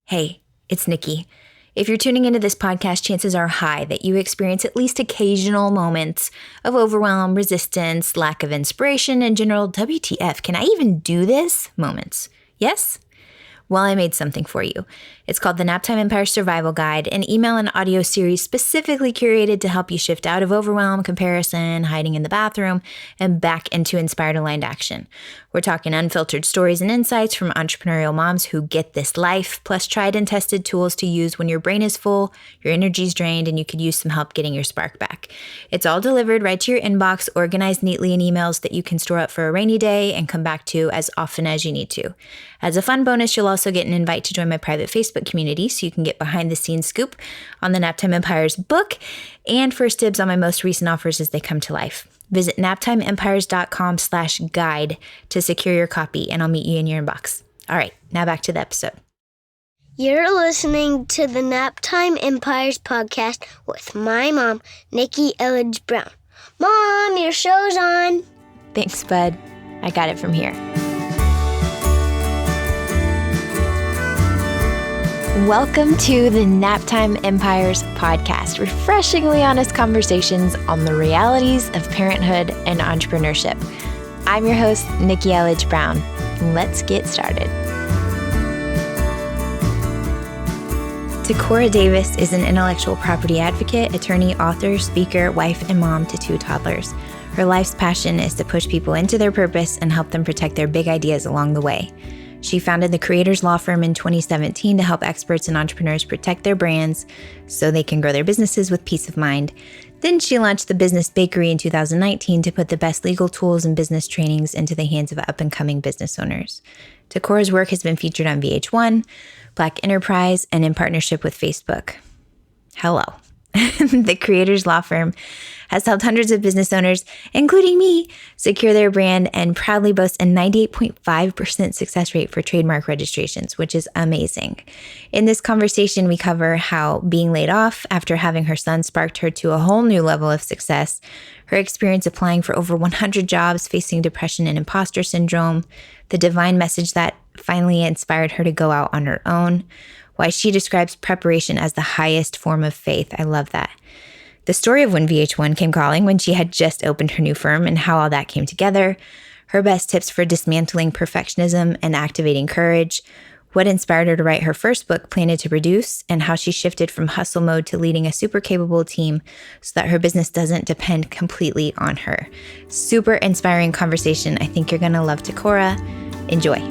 Hey, it's Nikki. If you're tuning into this podcast, chances are high that you experience at least occasional moments of overwhelm, resistance, lack of inspiration, and general WTF, can I even do this moments. Yes? Well, I made something for you. It's called the Naptime Empire Survival Guide, an email and audio series specifically curated to help you shift out of overwhelm, comparison, hiding in the bathroom, and back into inspired aligned action. We're talking unfiltered stories and insights from entrepreneurial moms who get this life, plus tried and tested tools to use when your brain is full, your energy's drained, and you could use some help getting your spark back. It's all delivered right to your inbox, organized neatly in emails that you can store up for a rainy day and come back to as often as you need to. As a fun bonus, you'll also get an invite to join my private Facebook community so you can get behind the scenes scoop on the Naptime Empire's book and first dibs on my most recent offers as they come to life. Visit naptimeempires.com/guide to secure your copy, and I'll meet you in your inbox. All right, now back to the episode. You're listening to the Naptime Empires podcast with my mom, Nikki Elledge Brown. Mom, your show's on. Thanks, bud. I got it from here. Welcome to the Naptime Empires podcast, refreshingly honest conversations on the realities of parenthood and entrepreneurship. I'm your host, Nikki Elledge Brown. Let's get started. Ticora Davis is an intellectual property advocate, attorney, author, speaker, wife, and mom to 2 toddlers. Her life's passion is to push people into their purpose and help them protect their big ideas along the way. She founded the Creators Law Firm in 2017 to help experts and entrepreneurs protect their brands so they can grow their businesses with peace of mind. Then she launched the Business Bakery in 2019 to put the best legal tools and business trainings into the hands of up-and-coming business owners. Ticora's work has been featured on VH1, Black Enterprise, and in partnership with Facebook. Hello. The Creators Law Firm has helped hundreds of business owners, including me, secure their brand and proudly boasts a 98.5% success rate for trademark registrations, which is amazing. In this conversation, we cover how being laid off after having her son sparked her to a whole new level of success, her experience applying for over 100 jobs, facing depression and imposter syndrome, the divine message that finally inspired her to go out on her own, why she describes preparation as the highest form of faith. I love that. The story of when VH1 came calling when she had just opened her new firm and how all that came together, her best tips for dismantling perfectionism and activating courage, what inspired her to write her first book, Planted to Produce, and how she shifted from hustle mode to leading a super capable team so that her business doesn't depend completely on her. Super inspiring conversation. I think you're going to love Ticora. Enjoy.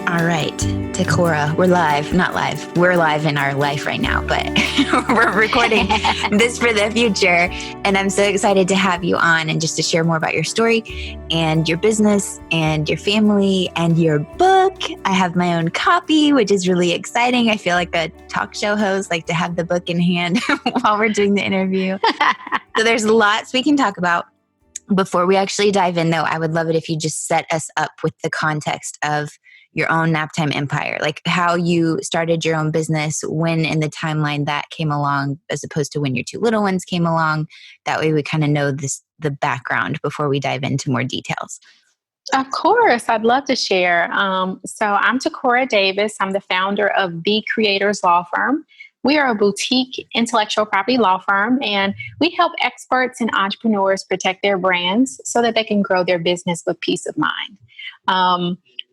All right, Ticora, we're live, not live. We're live in our life right now, but we're recording this for the future. And I'm so excited to have you on and just to share more about your story and your business and your family and your book. I have my own copy, which is really exciting. I feel like a talk show host, like to have the book in hand while we're doing the interview. So there's lots we can talk about. Before we actually dive in, though, I would love it if you just set us up with the context of your own Naptime empire, like how you started your own business, when in the timeline that came along, as opposed to when your 2 little ones came along. That way we kind of know the background before we dive into more details. Of course, I'd love to share. So I'm Ticora Davis. I'm the founder of the Creators Law Firm. We are a boutique intellectual property law firm, and we help experts and entrepreneurs protect their brands so that they can grow their business with peace of mind.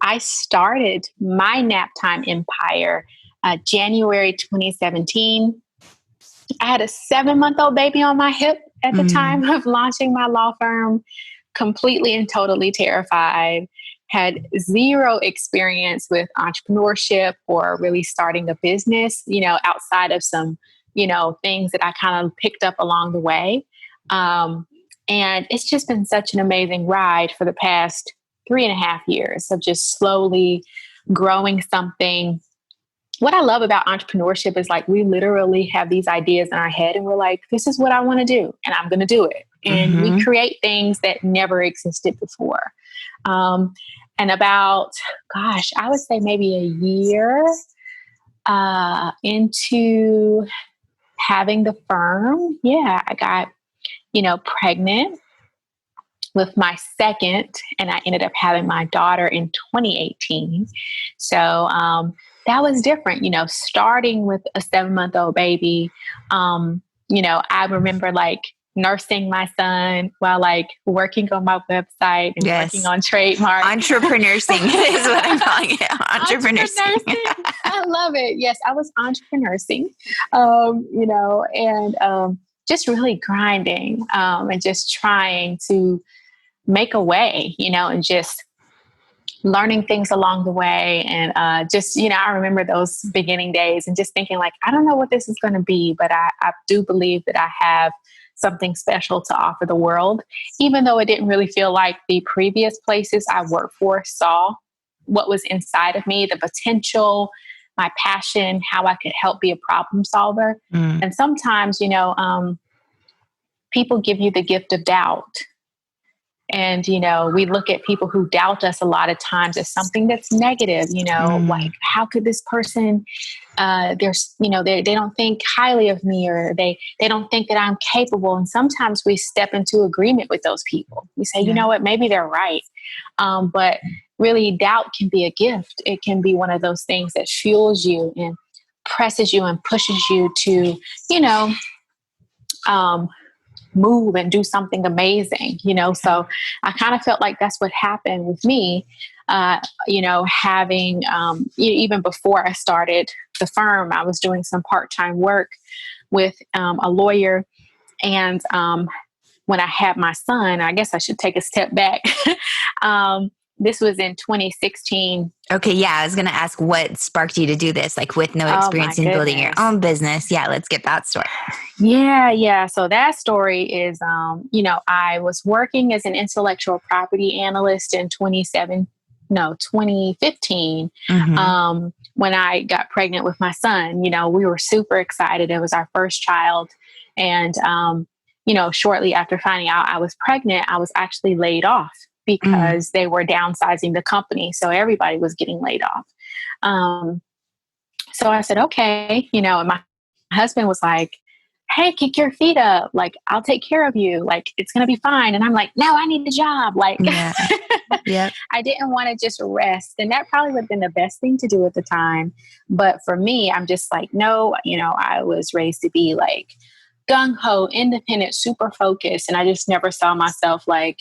I started my Naptime empire January 2017. I had a 7-month-old baby on my hip at the time of launching my law firm, completely and totally terrified, had zero experience with entrepreneurship or really starting a business, outside of some, things that I kind of picked up along the way. And it's just been such an amazing ride for the past 3.5 years of just slowly growing something. What I love about entrepreneurship is like we literally have these ideas in our head and we're like, this is what I want to do and I'm going to do it. And we create things that never existed before. And about, I would say maybe a year into having the firm, I got, pregnant with my second, and I ended up having my daughter in 2018. So that was different, starting with a 7-month-old baby. I remember like nursing my son while like working on my website and working on trademark. Entrepreneursing is what I'm calling it. Entrepreneursing. I love it. Yes, I was entrepreneursing, and just really grinding and just trying to make a way, and just learning things along the way. And I remember those beginning days and just thinking like, I don't know what this is going to be, but I do believe that I have something special to offer the world, even though it didn't really feel like the previous places I worked for saw what was inside of me, the potential, my passion, how I could help be a problem solver. And sometimes, people give you the gift of doubt. And, we look at people who doubt us a lot of times as something that's negative, like how could this person, they don't think highly of me, or they don't think that I'm capable. And sometimes we step into agreement with those people. We say, you know what, maybe they're right. But really doubt can be a gift. It can be one of those things that fuels you and presses you and pushes you to, move and do something amazing, so I kind of felt like that's what happened with me, having, even before I started the firm, I was doing some part-time work with a lawyer. And when I had my son, I guess I should take a step back. This was in 2016. Okay, yeah, I was going to ask what sparked you to do this, like with no experience in building your own business. Yeah, let's get that story. Yeah. So that story is, I was working as an intellectual property analyst in 2015, when I got pregnant with my son. We were super excited. It was our first child. And, shortly after finding out I was pregnant, I was actually laid off, because they were downsizing the company. So everybody was getting laid off. So I said, okay, and my husband was like, hey, kick your feet up. Like, I'll take care of you. Like, it's going to be fine. And I'm like, no, I need a job. Like, I didn't want to just rest. And that probably would have been the best thing to do at the time. But for me, I'm just like, no, I was raised to be like gung-ho, independent, super focused. And I just never saw myself like,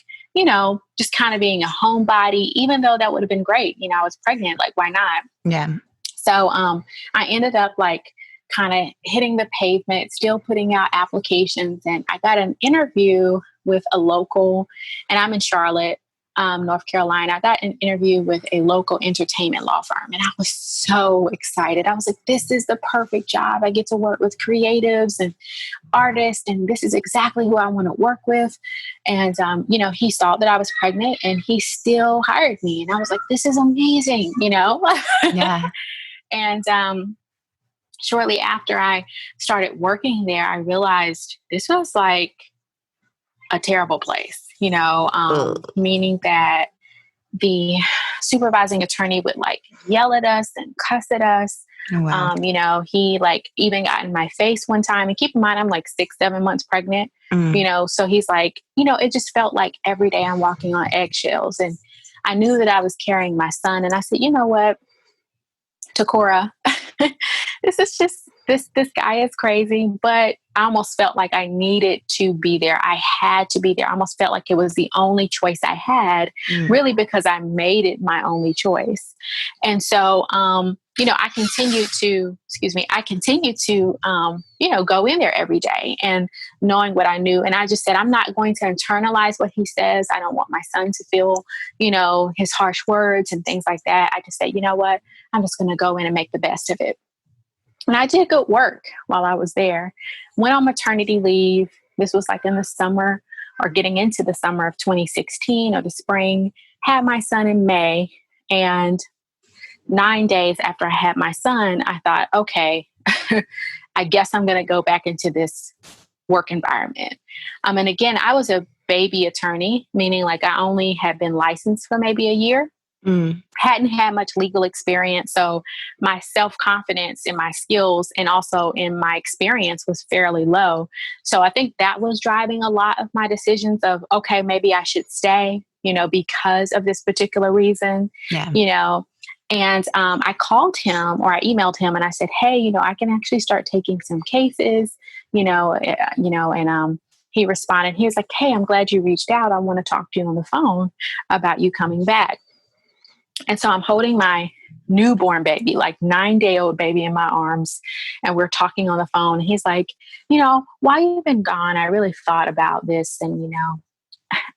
just kind of being a homebody, even though that would have been great. I was pregnant, like, why not? Yeah. So I ended up like kind of hitting the pavement, still putting out applications. And I got an interview with a local, and I'm in Charlotte, North Carolina. I got an interview with a local entertainment law firm, and I was so excited. I was like, this is the perfect job. I get to work with creatives and artists, and this is exactly who I want to work with. And, he saw that I was pregnant, and he still hired me. And I was like, this is amazing, Yeah. And shortly after I started working there, I realized this was like a terrible place, meaning that the supervising attorney would like yell at us and cuss at us. Oh, wow. He like even got in my face one time, and keep in mind, I'm like 6-7 months pregnant, so he's like, it just felt like every day I'm walking on eggshells. And I knew that I was carrying my son. And I said, you know what, Ticora, this is just, this guy is crazy, but I almost felt like I needed to be there. I had to be there. I almost felt like it was the only choice I had, really, because I made it my only choice. And so, I continued to, go in there every day and knowing what I knew. And I just said, I'm not going to internalize what he says. I don't want my son to feel, his harsh words and things like that. I just said, you know what, I'm just going to go in and make the best of it. And I did good work while I was there. Went on maternity leave. This was like in the summer, or getting into the summer of 2016, or the spring. Had my son in May. And 9 days after I had my son, I thought, okay, I guess I'm going to go back into this work environment. And again, I was a baby attorney, meaning like I only had been licensed for maybe a year. Mm. Hadn't had much legal experience. So my self-confidence in my skills and also in my experience was fairly low. So I think that was driving a lot of my decisions of, okay, maybe I should stay, because of this particular reason, Yeah. And I called him or I emailed him and I said, hey, I can actually start taking some cases, and he responded. He was like, hey, I'm glad you reached out. I want to talk to you on the phone about you coming back. And so I'm holding my newborn baby, like 9-day-old baby in my arms. And we're talking on the phone. He's like, why you've been gone? I really thought about this. And,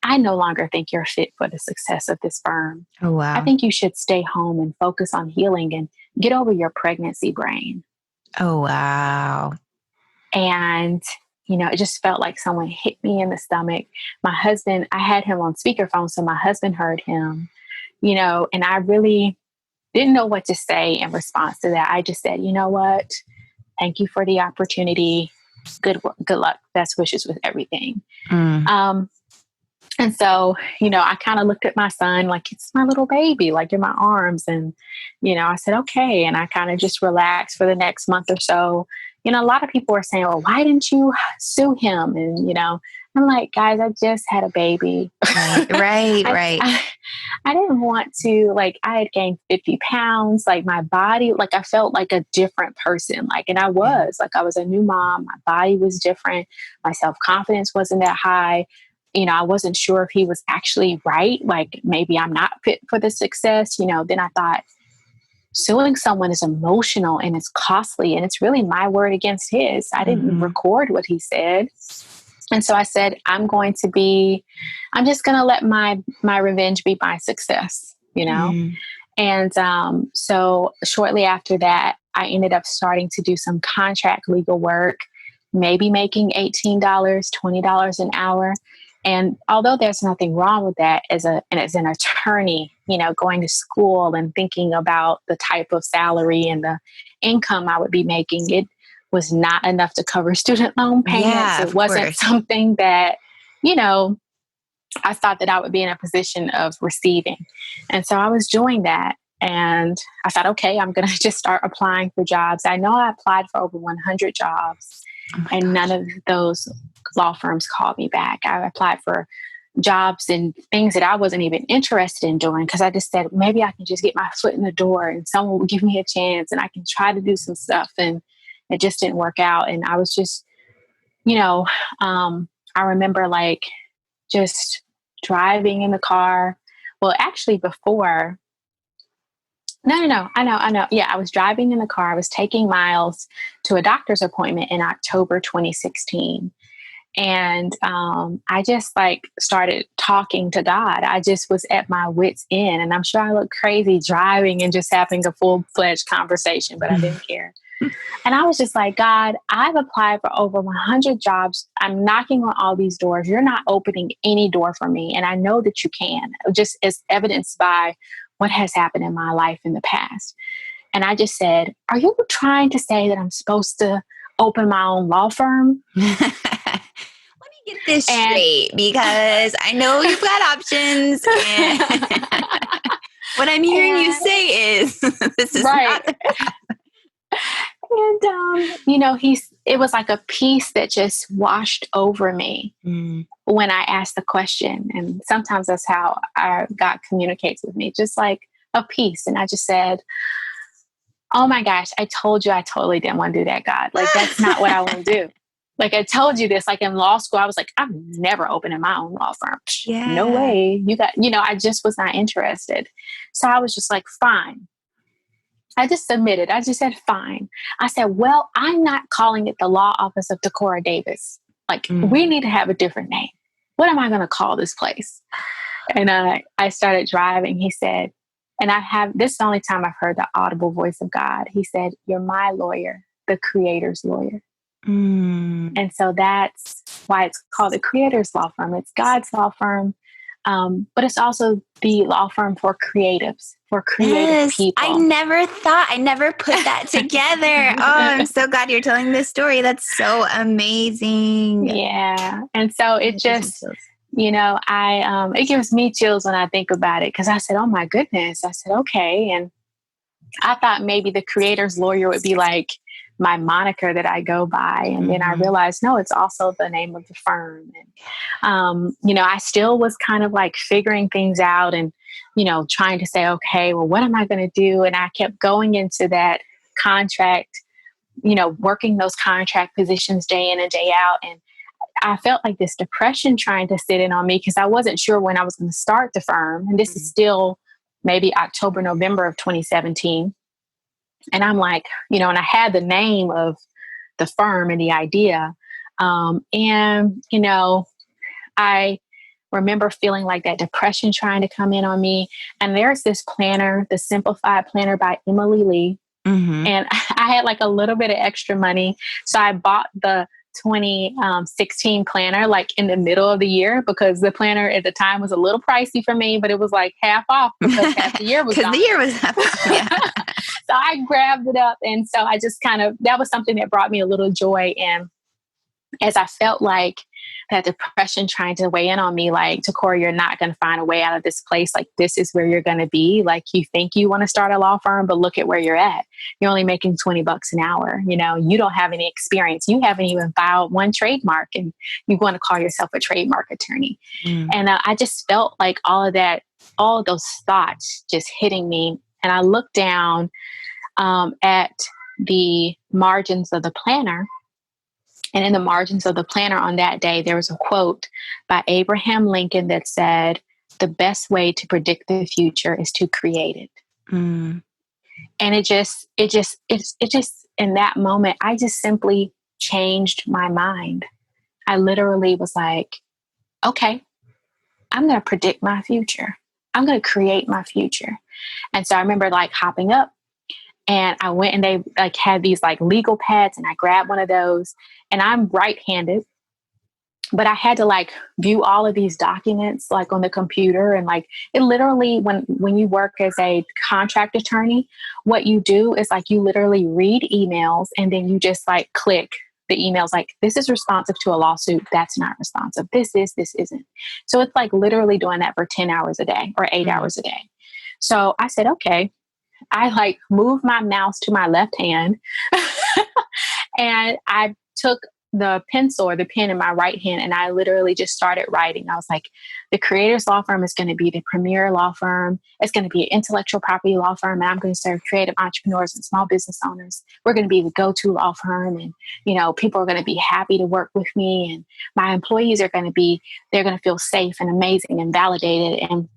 I no longer think you're fit for the success of this firm. Oh, wow. I think you should stay home and focus on healing and get over your pregnancy brain. Oh, wow. And, it just felt like someone hit me in the stomach. My husband, I had him on speakerphone, so my husband heard him, and I really didn't know what to say in response to that. I just said, you know what? Thank you for the opportunity. Good luck. Best wishes with everything. And so, I kind of looked at my son like it's my little baby, like in my arms. And, I said, okay. And I kind of just relaxed for the next month or so. A lot of people were saying, well, why didn't you sue him? And, I'm like, guys, I just had a baby. Right. I didn't want to, I had gained 50 pounds, my body, I felt like a different person. And I was a new mom. My body was different. My self-confidence wasn't that high. I wasn't sure if he was actually right. Maybe I'm not fit for the success. Then I thought suing someone is emotional and it's costly and it's really my word against his. I didn't record what he said. And so I said, I'm just going to let my revenge be my success, And so shortly after that, I ended up starting to do some contract legal work, maybe making $18, $20 an hour. And although there's nothing wrong with that as an attorney, going to school and thinking about the type of salary and the income I would be making, it was not enough to cover student loan payments. Yeah, it wasn't something that, I thought that I would be in a position of receiving. And so I was doing that. And I thought, okay, I'm going to just start applying for jobs. I know I applied for over 100 jobs and none of those law firms called me back. I applied for jobs and things that I wasn't even interested in doing because I just said, maybe I can just get my foot in the door and someone will give me a chance and I can try to do some stuff. And it just didn't work out. And I was just, I remember just driving in the car. Well, actually before, no, I know. Yeah, I was driving in the car. I was taking Miles to a doctor's appointment in October 2016. And I just started talking to God. I just was at my wit's end. And I'm sure I looked crazy driving and just having a full-fledged conversation, but I didn't care. And I was just like, God, I've applied for over 100 jobs. I'm knocking on all these doors. You're not opening any door for me. And I know that you can, just as evidenced by what has happened in my life in the past. And I just said, are you trying to say that I'm supposed to open my own law firm? Let me get this straight because I know you've got options. And what I'm hearing you say is this is right. not And, it was like a peace that just washed over me when I asked the question. And sometimes that's how God communicates with me, just like a peace. And I just said, oh my gosh, I told you I totally didn't want to do that, God. That's not what I want to do. I told you this, in law school, I was like, I'm never opening my own law firm. Yeah. No way. I just was not interested. So I was just like, fine. I just submitted. I just said, fine. I said, well, I'm not calling it the law office of Ticora Davis. We need to have a different name. What am I going to call this place? And I started driving. He said, and this is the only time I've heard the audible voice of God. He said, you're my lawyer, the Creator's lawyer. And so that's why it's called the Creator's law firm. It's God's law firm. But it's also the law firm for creatives, for creative people. I never put that together. Oh, I'm so glad you're telling this story. That's so amazing. Yeah. And so it just, it gives me chills when I think about it, because I said, oh my goodness. I said, okay. And I thought maybe the creator's lawyer would be like my moniker that I go by. And then I realized, no, it's also the name of the firm. And, I still was kind of like figuring things out and, trying to say, okay, well, what am I going to do? And I kept going into that contract, working those contract positions day in and day out. And I felt like this depression trying to sit in on me because I wasn't sure when I was going to start the firm. And this is still maybe October, November of 2017. And I'm like, and I had the name of the firm and the idea. I remember feeling like that depression trying to come in on me. And there's this planner, the Simplified Planner by Emily Lee. And I had like a little bit of extra money. So I bought the 2016 planner like in the middle of the year, because the planner at the time was a little pricey for me, but it was like half off because half the year was gone. The year was half off, yeah. So I grabbed it up. And so I just that was something that brought me a little joy. And as I felt like that depression trying to weigh in on me, like, Ticora, you're not going to find a way out of this place. Like, this is where you're going to be. Like, you think you want to start a law firm, but look at where you're at. You're only making $20 an hour. You don't have any experience. You haven't even filed one trademark, and you want to call yourself a trademark attorney. And I just felt like all of those thoughts just hitting me. And I looked down at the margins of the planner. And in the margins of the planner on that day, there was a quote by Abraham Lincoln that said, "The best way to predict the future is to create it." And it just in that moment, I just simply changed my mind. I literally was like, okay, I'm going to predict my future. I'm going to create my future. And so I remember like hopping up, and I went, and they like had these like legal pads, and I grabbed one of those. And I'm right-handed, but I had to like view all of these documents like on the computer. And like it literally, when you work as a contract attorney, what you do is like you literally read emails, and then you just like click the emails like, this is responsive to a lawsuit, that's not responsive, this isn't. So it's like literally doing that for 10 hours a day or 8 hours a day. So I said, okay. I like moved my mouse to my left hand and I took the pencil or the pen in my right hand, and I literally just started writing. I was like, the Creators Law Firm is going to be the premier law firm. It's going to be an intellectual property law firm, and I'm going to serve creative entrepreneurs and small business owners. We're going to be the go-to law firm, and people are going to be happy to work with me, and my employees they're going to feel safe and amazing and validated. And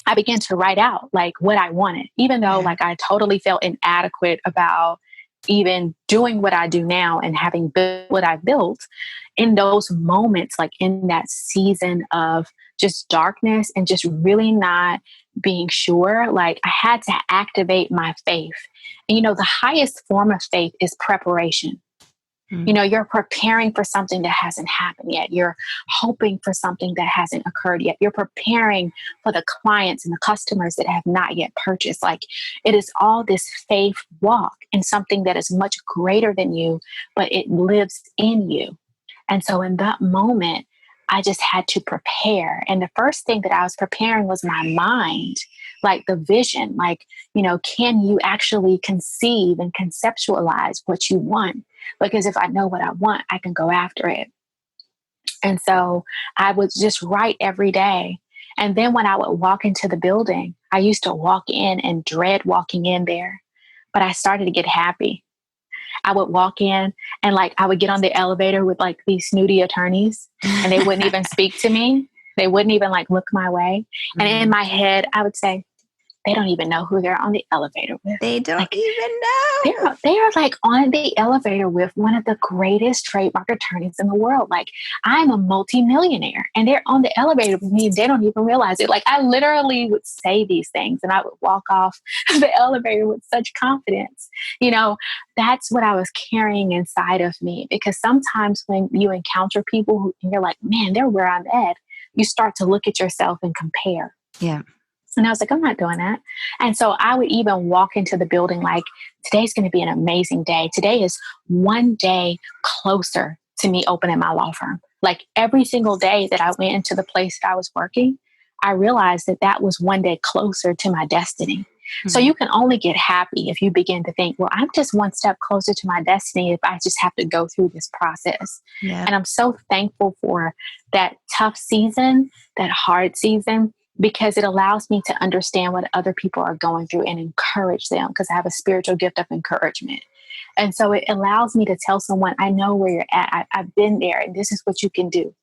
I began to write out like what I wanted, even though like I totally felt inadequate about even doing what I do now and having built what I built. In those moments, like in that season of just darkness and just really not being sure, like I had to activate my faith. And the highest form of faith is preparation. You're preparing for something that hasn't happened yet. You're hoping for something that hasn't occurred yet. You're preparing for the clients and the customers that have not yet purchased. Like it is all this faith walk in something that is much greater than you, but it lives in you. And so in that moment, I just had to prepare. And the first thing that I was preparing was my mind, like the vision, like, can you actually conceive and conceptualize what you want? Because if I know what I want, I can go after it. And so I would just write every day. And then when I would walk into the building, I used to walk in and dread walking in there, but I started to get happy. I would walk in and like, I would get on the elevator with like these snooty attorneys and they wouldn't even speak to me. They wouldn't even like look my way. And in my head, I would say, they don't even know who they're on the elevator with. They don't like, even know. They are like on the elevator with one of the greatest trademark attorneys in the world. Like I'm a multimillionaire and they're on the elevator with me and they don't even realize it. Like I literally would say these things and I would walk off the elevator with such confidence. That's what I was carrying inside of me, because sometimes when you encounter people who and you're like, man, they're where I'm at, you start to look at yourself and compare. Yeah. And I was like, I'm not doing that. And so I would even walk into the building like, today's going to be an amazing day. Today is one day closer to me opening my law firm. Like every single day that I went into the place that I was working, I realized that that was one day closer to my destiny. So you can only get happy if you begin to think, well, I'm just one step closer to my destiny if I just have to go through this process. Yeah. And I'm so thankful for that tough season, that hard season, because it allows me to understand what other people are going through and encourage them, because I have a spiritual gift of encouragement. And so it allows me to tell someone, I know where you're at. I've been there, and this is what you can do.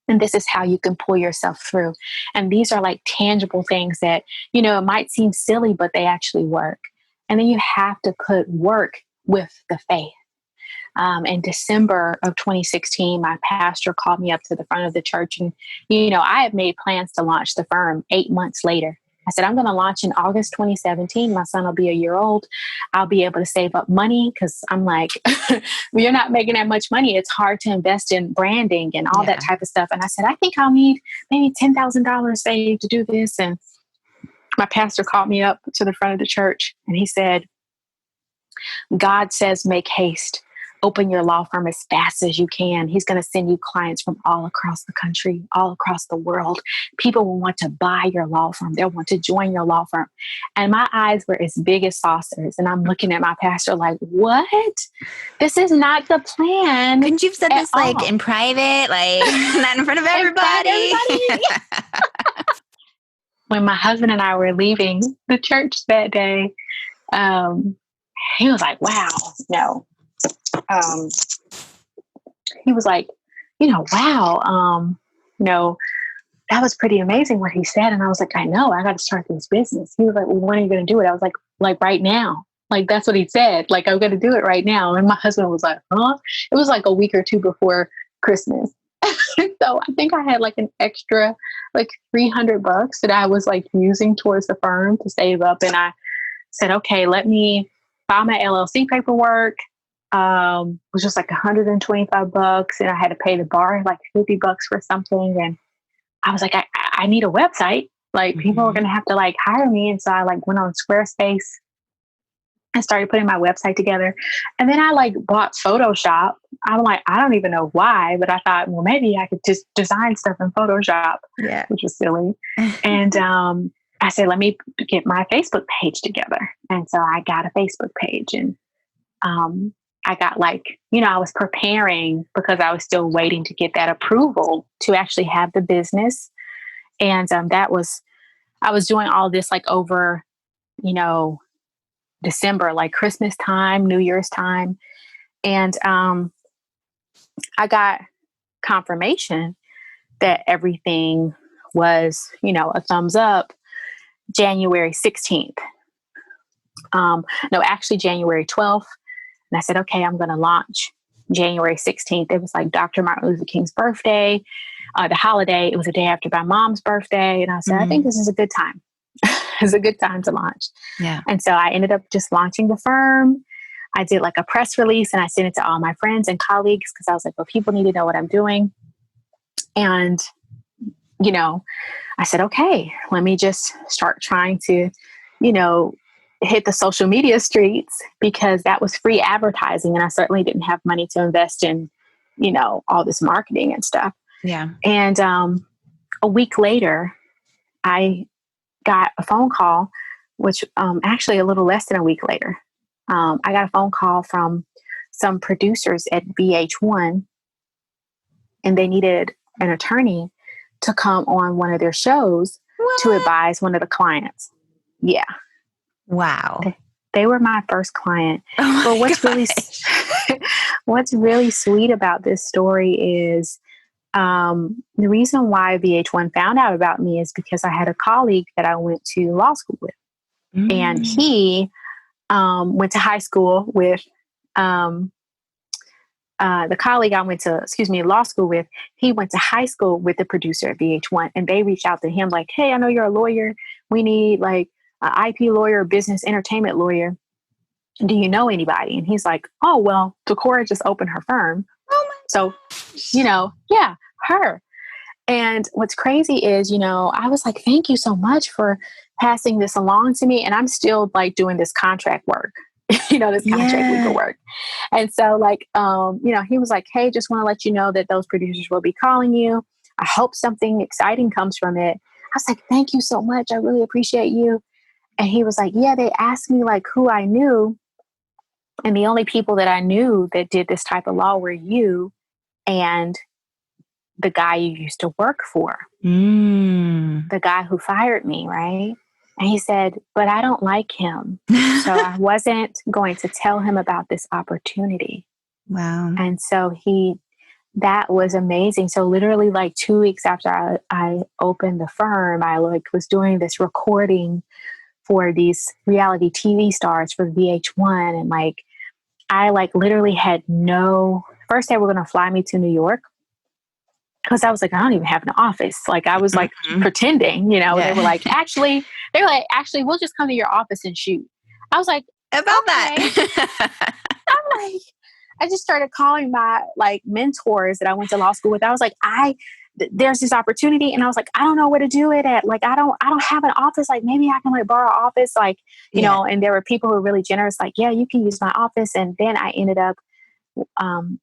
And this is how you can pull yourself through. And these are like tangible things that, it might seem silly, but they actually work. And then you have to put work with the faith. In December of 2016, my pastor called me up to the front of the church. And, I had made plans to launch the firm 8 months later. I said, I'm going to launch in August 2017. My son will be a year old. I'll be able to save up money, because I'm like, well, you're not making that much money. It's hard to invest in branding and all that type of stuff. And I said, I think I'll need maybe $10,000 saved to do this. And my pastor called me up to the front of the church, and he said, God says, make haste. Open your law firm as fast as you can. He's going to send you clients from all across the country, all across the world. People will want to buy your law firm. They'll want to join your law firm. And my eyes were as big as saucers. And I'm looking at my pastor like, what? This is not the plan. Couldn't you have said this like in private, like not in front of everybody? When my husband and I were leaving the church that day, he was like, wow, no. He was like, wow, that was pretty amazing what he said. And I was like, I know, I got to start this business. He was like, well, when are you going to do it? I was like right now. Like, that's what he said. Like, I'm going to do it right now. And my husband was like, huh? It was like a week or two before Christmas. So I think I had like an extra like $300 that I was like using towards the firm to save up. And I said, okay, let me file my LLC paperwork. It was just like $125, and I had to pay the bar like $50 for something. And I was like, I need a website. Like, people are going to have to like hire me. And so I like went on Squarespace and started putting my website together. And then I like bought Photoshop. I'm like, I don't even know why, but I thought, well, maybe I could just design stuff in Photoshop, which was silly. And, I said, let me get my Facebook page together. And so I got a Facebook page, and, I got like, I was preparing because I was still waiting to get that approval to actually have the business. And I was doing all this like over, December, like Christmas time, New Year's time. And I got confirmation that everything was, a thumbs up January 16th. No, actually January 12th. And I said, okay, I'm going to launch January 16th. It was like Dr. Martin Luther King's birthday, the holiday. It was the day after my mom's birthday. And I said, I think this is a good time. It's a good time to launch. Yeah. And so I ended up just launching the firm. I did like a press release, and I sent it to all my friends and colleagues, because I was like, well, people need to know what I'm doing. And, I said, okay, let me just start trying to, hit the social media streets, because that was free advertising. And I certainly didn't have money to invest in, all this marketing and stuff. Yeah. And a week later, I got a phone call, which actually a little less than a week later, I got a phone call from some producers at VH1, and they needed an attorney to come on one of their shows to advise one of the clients. Yeah. Wow. They were my first client. Oh but what's really sweet about this story is the reason why VH1 found out about me is because I had a colleague that I went to law school with. And he went to high school with the colleague I went to, law school with. He went to high school with the producer at VH1, and they reached out to him like, hey, I know you're a lawyer. We need like an IP lawyer, business entertainment lawyer. Do you know anybody? And he's like, oh, well, Ticora just opened her firm. So, yeah, her. And what's crazy is, I was like, thank you so much for passing this along to me. And I'm still like doing this contract work. this contract legal work. And so he was like, hey, just want to let you know that those producers will be calling you. I hope something exciting comes from it. I was like, thank you so much. I really appreciate you. And he was like, yeah, they asked me like who I knew. And the only people that I knew that did this type of law were you and the guy you used to work for, the guy who fired me, right? And he said, but I don't like him. So I wasn't going to tell him about this opportunity. Wow. And so that was amazing. So literally like 2 weeks after I opened the firm, I was doing this recording for these reality TV stars for VH1. And I literally had first they were going to fly me to New York. Because I was like, I don't even have an office. I was pretending, They were like, actually, we'll just come to your office and shoot. I was like, about that. I'm like, I just started calling my mentors that I went to law school with. I was like, there's this opportunity, and I was like, I don't know where to do it at. I don't have an office. Maybe I can borrow an office, And there were people who were really generous. Yeah, you can use my office. And then I ended up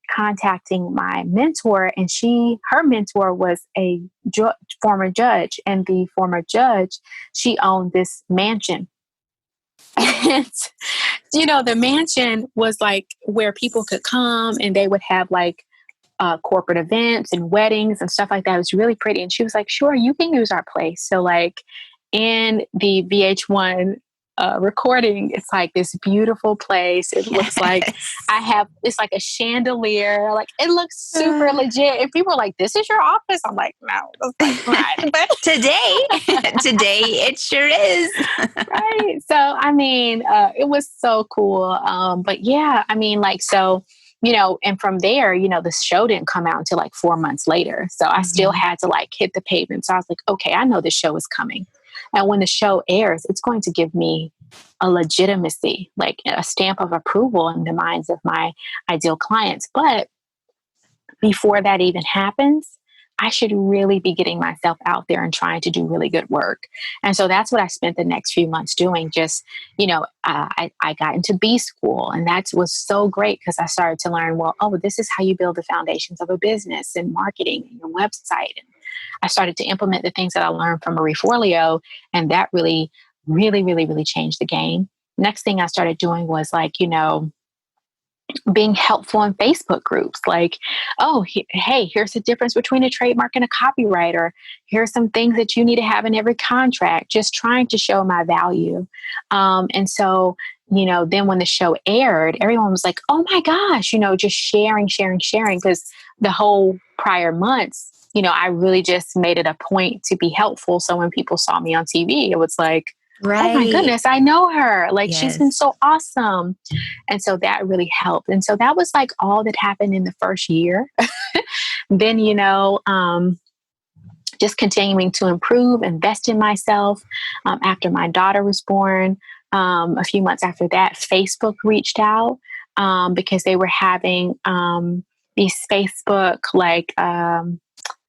contacting my mentor, and her mentor was a former judge, and the former judge, she owned this mansion. And, the mansion was where people could come and they would have corporate events and weddings and stuff like that. It was really pretty. And she was like, sure, you can use our place. So in the VH1 recording, it's this beautiful place. It looks like it's like a chandelier. It looks super legit. And people are like, this is your office? I'm like, no, that's not. But today it sure is. Right. So, it was so cool. But yeah, and from there, the show didn't come out until 4 months later. So I still had to hit the pavement. So I was like, okay, I know this show is coming. And when the show airs, it's going to give me a legitimacy, a stamp of approval in the minds of my ideal clients. But before that even happens, I should really be getting myself out there and trying to do really good work. And so that's what I spent the next few months doing. Just, I got into B school, and that was so great because I started to learn, this is how you build the foundations of a business and marketing and your website. And I started to implement the things that I learned from Marie Forleo, and that really, really, really, really changed the game. Next thing I started doing was being helpful in Facebook groups. Hey, here's the difference between a trademark and a copyright, or here's some things that you need to have in every contract, just trying to show my value. And so, then when the show aired, everyone was like, oh my gosh, just sharing, because the whole prior months, I really just made it a point to be helpful. So when people saw me on TV, it was like, right. Oh my goodness, I know her. She's been so awesome. And so that really helped. And so that was all that happened in the first year. Then, just continuing to improve, invest in myself. After my daughter was born, a few months after that, Facebook reached out because they were having these Facebook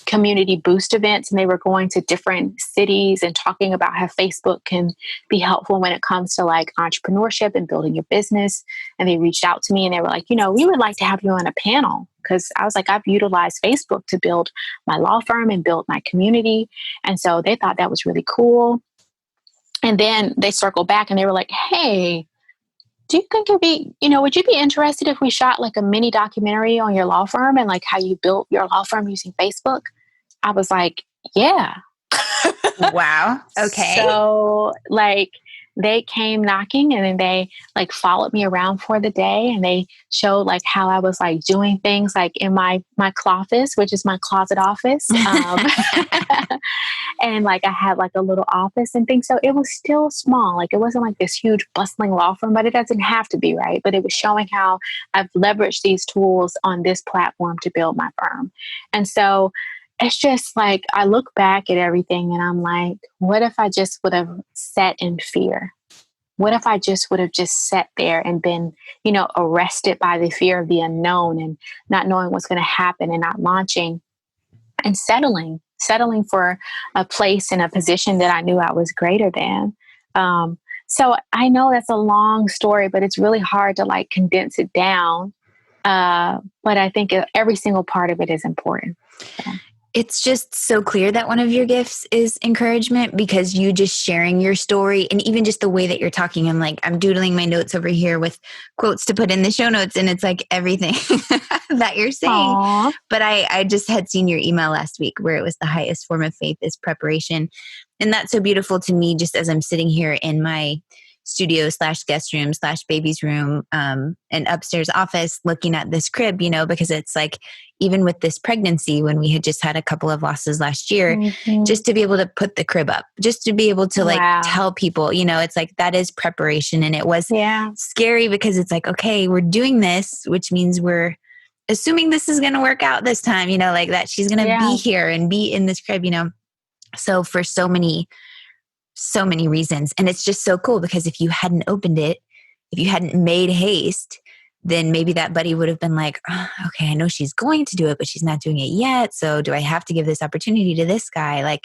community boost events, and they were going to different cities and talking about how Facebook can be helpful when it comes to entrepreneurship and building your business. And they reached out to me and they were like, we would like to have you on a panel, because I was like, I've utilized Facebook to build my law firm and build my community. And so they thought that was really cool. And then they circled back and they were like, hey, do you think would you be interested if we shot a mini documentary on your law firm and how you built your law firm using Facebook? I was like, yeah. Wow. Okay. So they came knocking, and then they followed me around for the day, and they showed how I was doing things in my closet, which is my closet office. And I had a little office and things. So it was still small. It wasn't this huge bustling law firm, but it doesn't have to be, right? But it was showing how I've leveraged these tools on this platform to build my firm. And so it's just I look back at everything and I'm like, what if I just would have sat in fear? What if I just would have just sat there and been, arrested by the fear of the unknown and not knowing what's going to happen and not launching and settling for a place and a position that I knew I was greater than. So I know that's a long story, but it's really hard to like condense it down. But I think every single part of it is important. So. It's just so clear that one of your gifts is encouragement, because you just sharing your story, and even just the way that you're talking, I'm doodling my notes over here with quotes to put in the show notes, and it's like everything that you're saying. Aww. But I just had seen your email last week where it was the highest form of faith is preparation. And that's so beautiful to me, just as I'm sitting here in my studio / guest room / baby's room, and upstairs office looking at this crib, because it's like, even with this pregnancy, when we had just had a couple of losses last year, just to be able to put the crib up, just to be able to tell people, it's like, that is preparation. And it was scary because it's like, okay, we're doing this, which means we're assuming this is going to work out this time, like that she's going to be here and be in this crib, So for so many reasons. And it's just so cool because if you hadn't opened it, if you hadn't made haste, then maybe that buddy would have been like, oh, okay, I know she's going to do it, but she's not doing it yet. So do I have to give this opportunity to this guy?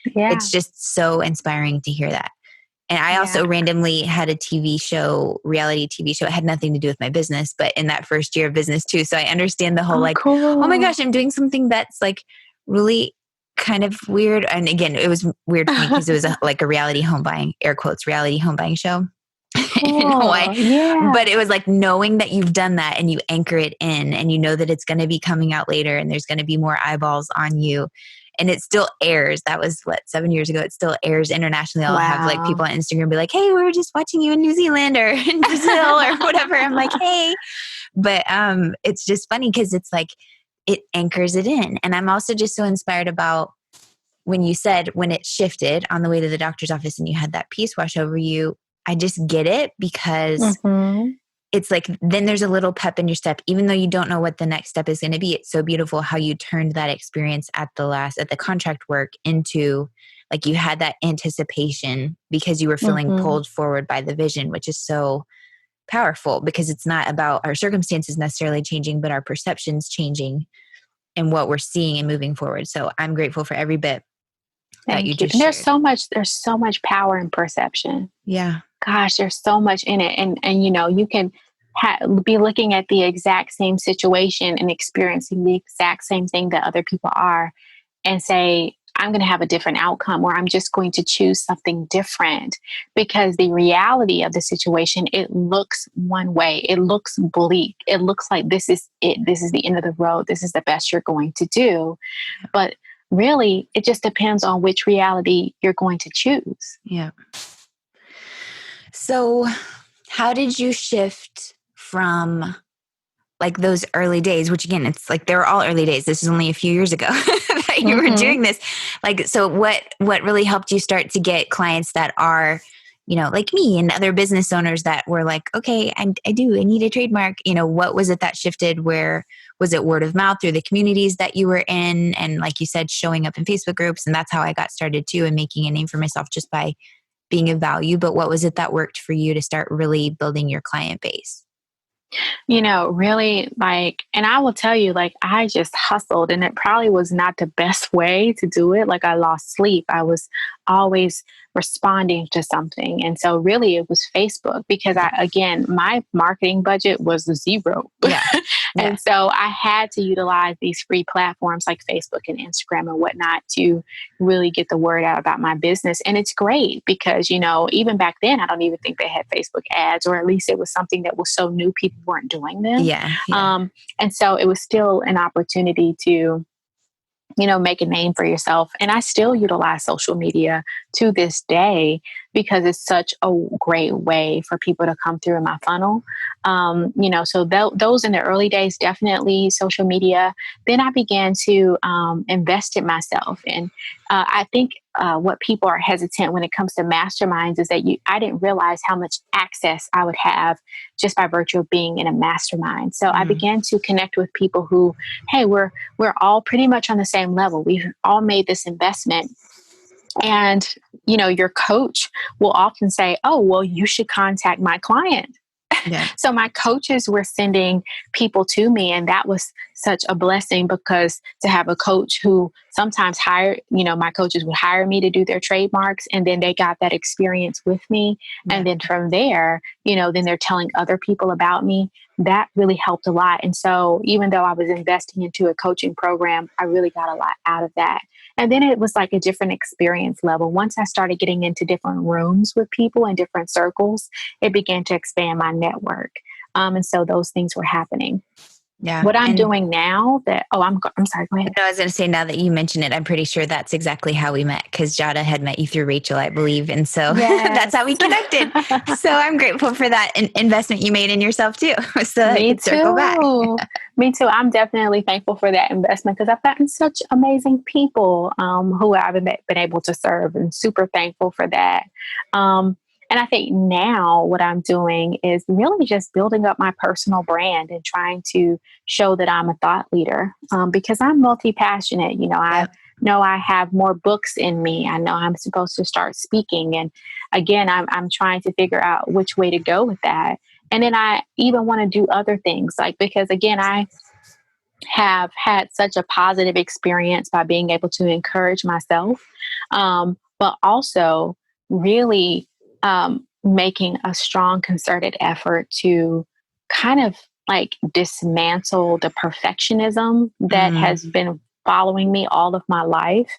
It's just so inspiring to hear that. And I also randomly had a reality TV show. It had nothing to do with my business, but in that first year of business too. So I understand the whole cool. Oh my gosh, I'm doing something that's like really kind of weird. And again, it was weird for me because it was a reality home buying, air quotes, reality home buying show. Cool. In Hawaii. Yeah. But it was like knowing that you've done that and you anchor it in, and you know that it's going to be coming out later and there's going to be more eyeballs on you. And it still airs. That was 7 years ago. It still airs internationally. I'll have like people on Instagram be like, hey, we were just watching you in New Zealand or in Brazil or whatever. I'm like, hey. But it's just funny because it's like it anchors it in. And I'm also just so inspired about when you said when it shifted on the way to the doctor's office and you had that peace wash over you. I just get it because it's like, then there's a little pep in your step, even though you don't know what the next step is going to be. It's so beautiful how you turned that experience at the contract work into like, you had that anticipation because you were feeling pulled forward by the vision, which is so powerful because it's not about our circumstances necessarily changing, but our perceptions changing and what we're seeing and moving forward. So I'm grateful for every bit that you just shared. There's so much power in perception. Yeah. Gosh, there's so much in it. And you can be looking at the exact same situation and experiencing the exact same thing that other people are and say, I'm going to have a different outcome, or I'm just going to choose something different because the reality of the situation, it looks one way. It looks bleak. It looks like this is it. This is the end of the road. This is the best you're going to do. But really, it just depends on which reality you're going to choose. Yeah. So how did you shift from like those early days, which again, it's like they were all early days. This is only a few years ago that you were doing this. Like, so what really helped you start to get clients that are, like me and other business owners that were like, okay, I need a trademark. What was it that shifted? Where was it? Word of mouth through the communities that you were in? And like you said, showing up in Facebook groups. And that's how I got started too, and making a name for myself just by being of value. But what was it that worked for you to start really building your client base? Really and I will tell you, I just hustled, and it probably was not the best way to do it. I lost sleep. I was always responding to something. And so really it was Facebook because my marketing budget was zero. Yeah. And so I had to utilize these free platforms like Facebook and Instagram and whatnot to really get the word out about my business. And it's great because, even back then, I don't even think they had Facebook ads, or at least it was something that was so new, people weren't doing them. Yeah. And so it was still an opportunity to make a name for yourself. And I still utilize social media to this day because it's such a great way for people to come through in my funnel. So those in the early days, definitely social media. Then I began to invest in myself. And I think what people are hesitant when it comes to masterminds is that I didn't realize how much access I would have just by virtue of being in a mastermind. So I began to connect with people who, hey, we're all pretty much on the same level. We've all made this investment. And, your coach will often say, oh, well, you should contact my client. Yeah. So my coaches were sending people to me, and that was such a blessing because to have a coach who sometimes my coaches would hire me to do their trademarks, and then they got that experience with me. Yeah. And then from there, then they're telling other people about me. That really helped a lot. And so even though I was investing into a coaching program, I really got a lot out of that. And then it was like a different experience level. Once I started getting into different rooms with people in different circles, it began to expand my network. And so those things were happening. Yeah. What I'm doing now I'm sorry, go ahead. No, I was going to say, now that you mention it, I'm pretty sure that's exactly how we met, because Jada had met you through Rachel, I believe. And so that's how we connected. So I'm grateful for that investment you made in yourself too. So I could circle back. Me too. I'm definitely thankful for that investment, because I've gotten such amazing people who I've been able to serve, and super thankful for that. And I think now what I'm doing is really just building up my personal brand and trying to show that I'm a thought leader, because I'm multi-passionate. I know I have more books in me. I know I'm supposed to start speaking. And again, I'm trying to figure out which way to go with that. And then I even want to do other things, because again, I have had such a positive experience by being able to encourage myself, but also really making a strong concerted effort to kind of like dismantle the perfectionism that has been following me all of my life,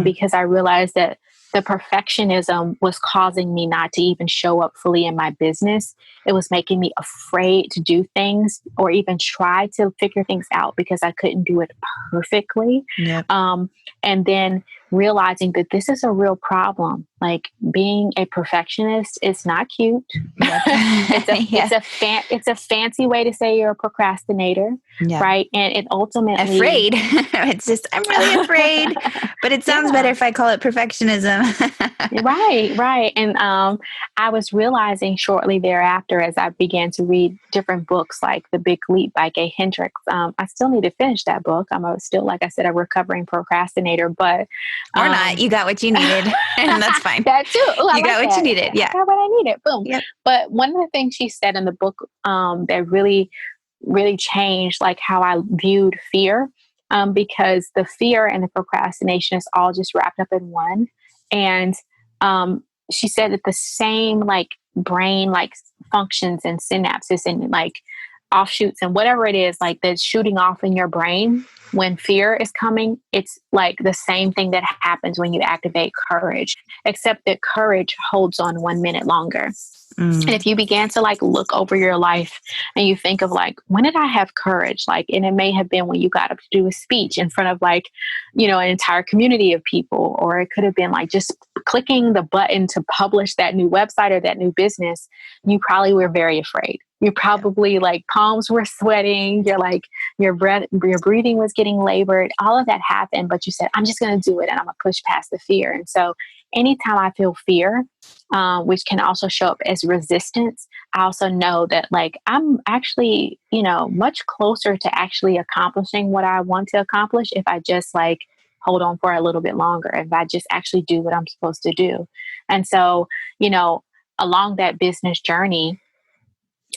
because I realized that the perfectionism was causing me not to even show up fully in my business. It was making me afraid to do things or even try to figure things out because I couldn't do it perfectly. Yep. And then realizing that this is a real problem. Like, being a perfectionist is not cute. Yep. It's a fancy way to say you're a procrastinator, right? And it ultimately afraid. It's just, I'm really afraid, but it sounds better if I call it perfectionism. Right. And I was realizing shortly thereafter, as I began to read different books like The Big Leap by Gay Hendricks. I still need to finish that book. I'm still, like I said, a recovering procrastinator, but or not. You got what you needed, and that's fine. That too. Ooh, you got what you needed. Yeah, I got what I needed. Boom. Yep. But one of the things she said in the book that really, really changed like how I viewed fear, because the fear and the procrastination is all just wrapped up in one. And she said that the same like brain like functions and synapses and like offshoots and whatever it is like that's shooting off in your brain when fear is coming, it's like the same thing that happens when you activate courage, except that courage holds on 1 minute longer. And if you began to like look over your life and you think of like, when did I have courage? Like, and it may have been when you got up to do a speech in front of like, an entire community of people, or it could have been like just clicking the button to publish that new website or that new business. You probably were very afraid. You probably like palms were sweating. You're like, your breathing was getting labored. All of that happened, but you said, I'm just going to do it and I'm going to push past the fear. And so anytime I feel fear, which can also show up as resistance, I also know that like I'm actually, much closer to actually accomplishing what I want to accomplish if I just like hold on for a little bit longer, if I just actually do what I'm supposed to do. And so, along that business journey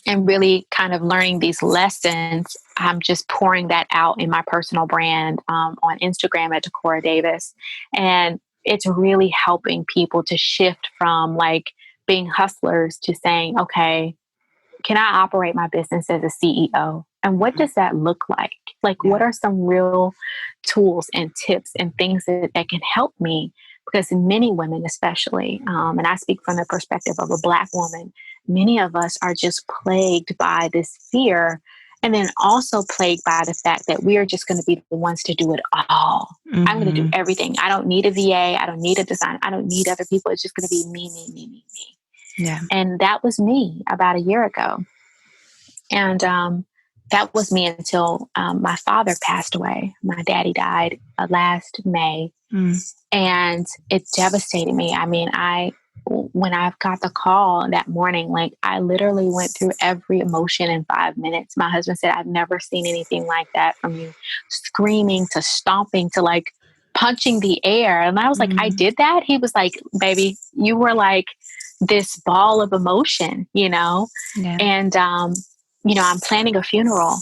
and really kind of learning these lessons, I'm just pouring that out in my personal brand on Instagram at Ticora Davis. And it's really helping people to shift from like being hustlers to saying, okay, can I operate my business as a CEO? And what does that look like? Like, what are some real tools and tips and things that can help me? Because many women, especially, and I speak from the perspective of a Black woman, many of us are just plagued by this fear, and then also plagued by the fact that we are just going to be the ones to do it all. I'm going to do everything. I don't need a VA. I don't need a designer. I don't need other people. It's just going to be me, me, me, me, me. Yeah. And that was me about a year ago. And that was me until my father passed away. My daddy died last May. And it devastated me. I mean, when I got the call that morning, like I literally went through every emotion in 5 minutes. My husband said, I've never seen anything like that, from you screaming to stomping to like punching the air. And I was like, I did that? He was like, baby, you were like this ball of emotion, Yeah. And, I'm planning a funeral.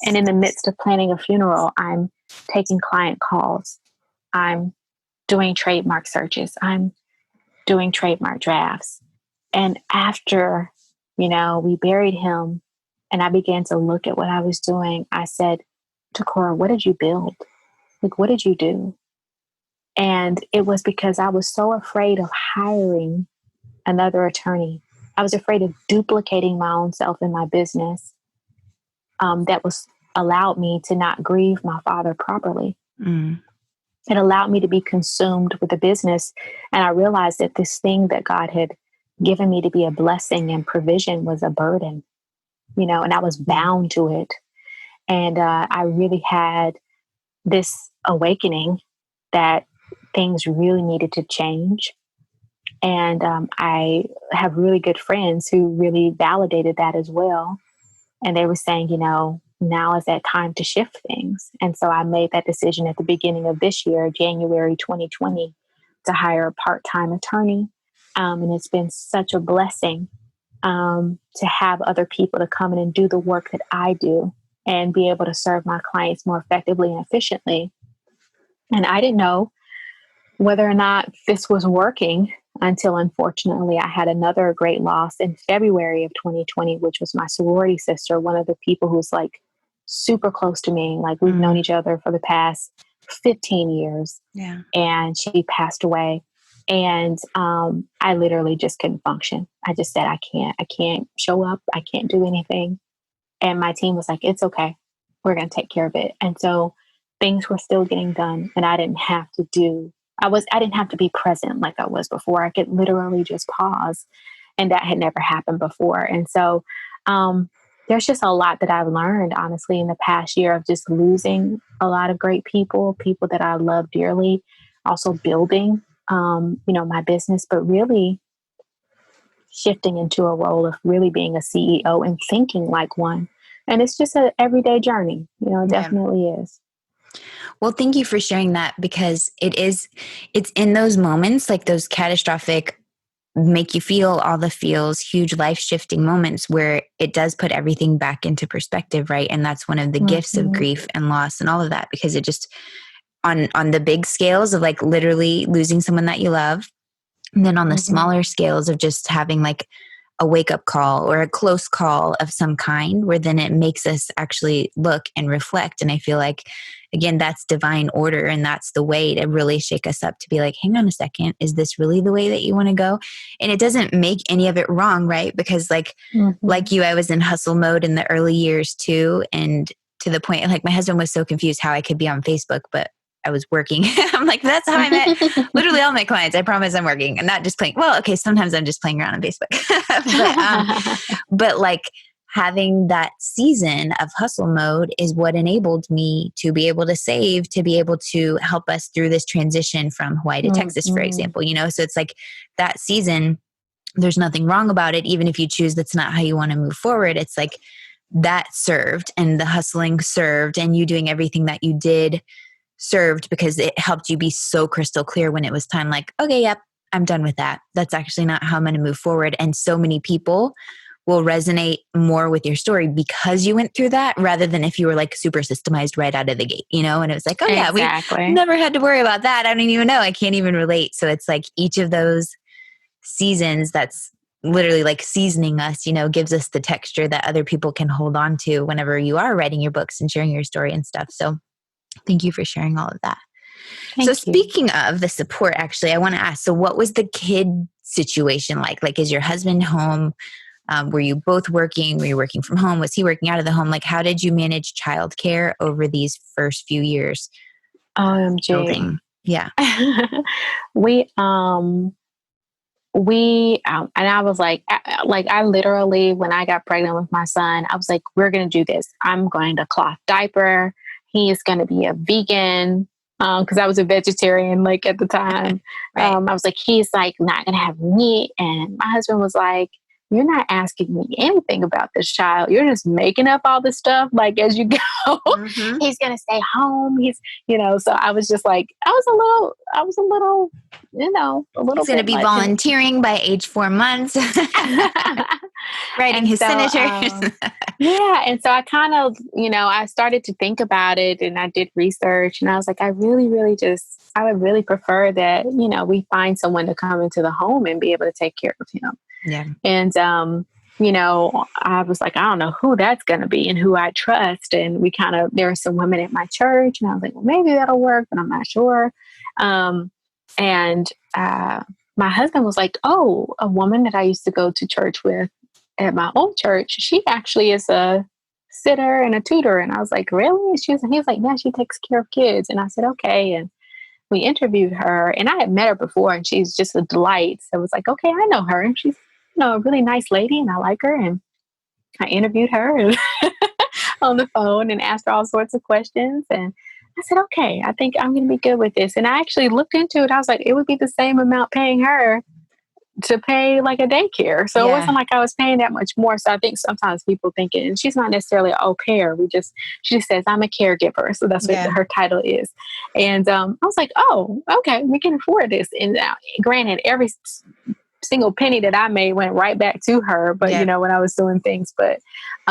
And in the midst of planning a funeral, I'm taking client calls. I'm doing trademark searches. I'm doing trademark drafts. And after, we buried him and I began to look at what I was doing, I said, Ticora, what did you build? Like, what did you do? And it was because I was so afraid of hiring another attorney. I was afraid of duplicating my own self in my business. That was allowed me to not grieve my father properly. Mm. It allowed me to be consumed with the business. And I realized that this thing that God had given me to be a blessing and provision was a burden, and I was bound to it. And I really had this awakening that things really needed to change. And I have really good friends who really validated that as well. And they were saying, now is that time to shift things. And so I made that decision at the beginning of this year, January 2020, to hire a part-time attorney. And it's been such a blessing to have other people to come in and do the work that I do and be able to serve my clients more effectively and efficiently. And I didn't know whether or not this was working until, unfortunately, I had another great loss in February of 2020, which was my sorority sister, one of the people who's like super close to me. Like we've known each other for the past 15 years. Yeah. And she passed away. And I literally just couldn't function. I just said, I can't show up. I can't do anything. And my team was like, it's okay. We're going to take care of it. And so things were still getting done. And I didn't have to be present like I was before. I could literally just pause. And that had never happened before. And so there's just a lot that I've learned, honestly, in the past year of just losing a lot of great people that I love dearly, also building, my business, but really shifting into a role of really being a CEO and thinking like one. And it's just an everyday journey, it definitely is. Well, thank you for sharing that, because it's in those moments, like those catastrophic, make you feel all the feels, huge life shifting moments where it does put everything back into perspective, right? And that's one of the gifts of grief and loss and all of that, because it just, on the big scales of like literally losing someone that you love, and then on the smaller scales of just having like a wake up call or a close call of some kind, where then it makes us actually look and reflect. And I feel like, again, that's divine order. And that's the way to really shake us up, to be like, hang on a second, is this really the way that you want to go? And it doesn't make any of it wrong, right? Because like you, I was in hustle mode in the early years too. And to the point, like my husband was so confused how I could be on Facebook, but I was working. I'm like, that's how I met literally all my clients. I promise I'm working and not just playing. Well, okay, sometimes I'm just playing around on Facebook. but like having that season of hustle mode is what enabled me to be able to save, to be able to help us through this transition from Hawaii to Texas, for example. So it's like that season, there's nothing wrong about it. Even if you choose that's not how you want to move forward, it's like that served, and the hustling served, and you doing everything that you did served, because it helped you be so crystal clear when it was time, like, okay, yep, I'm done with that. That's actually not how I'm going to move forward. And so many people will resonate more with your story because you went through that, rather than if you were like super systemized right out of the gate, and it was like, oh yeah, we never had to worry about that. I don't even know. I can't even relate. So it's like each of those seasons that's literally like seasoning us, gives us the texture that other people can hold on to whenever you are writing your books and sharing your story and stuff. So thank you for sharing all of that. Thank you. Speaking of the support, actually, I want to ask, so what was the kid situation like? Like, is your husband home? Were you both working? Were you working from home? Was he working out of the home? Like, how did you manage childcare over these first few years? Building? Yeah. And I was like I literally, when I got pregnant with my son, I was like, we're going to do this. I'm going to cloth diaper. He is going to be a vegan. Cause I was a vegetarian, like at the time. Right. I was like, he's like not going to have meat. And my husband was like, you're not asking me anything about this child. You're just making up all this stuff, like, as you go. He's going to stay home. He's, so I was just like, I was a little, He's going to be volunteering by age 4 months. Writing And his so, signatures. yeah. And so I kind of, I started to think about it and I did research and I was like, I really, really I would really prefer that, we find someone to come into the home and be able to take care of him. Yeah. And, I was like, I don't know who that's going to be and who I trust. And there were some women at my church and I was like, well, maybe that'll work, but I'm not sure. And my husband was like, oh, a woman that I used to go to church with at my old church, she actually is a sitter and a tutor. And I was like, really? He was like, yeah, she takes care of kids. And I said, okay. And we interviewed her and I had met her before and she's just a delight. So I was like, okay, I know her. And she's, a really nice lady and I like her. And I interviewed her on the phone and asked her all sorts of questions. And I said, okay, I think I'm going to be good with this. And I actually looked into it. I was like, it would be the same amount paying her to pay like a daycare. So it wasn't like I was paying that much more. So I think sometimes people think it, and she's not necessarily an au pair. She just says, I'm a caregiver. So that's what her title is. And I was like, oh, okay, we can afford this. And granted, every single penny that I made went right back to her, but when I was doing things, but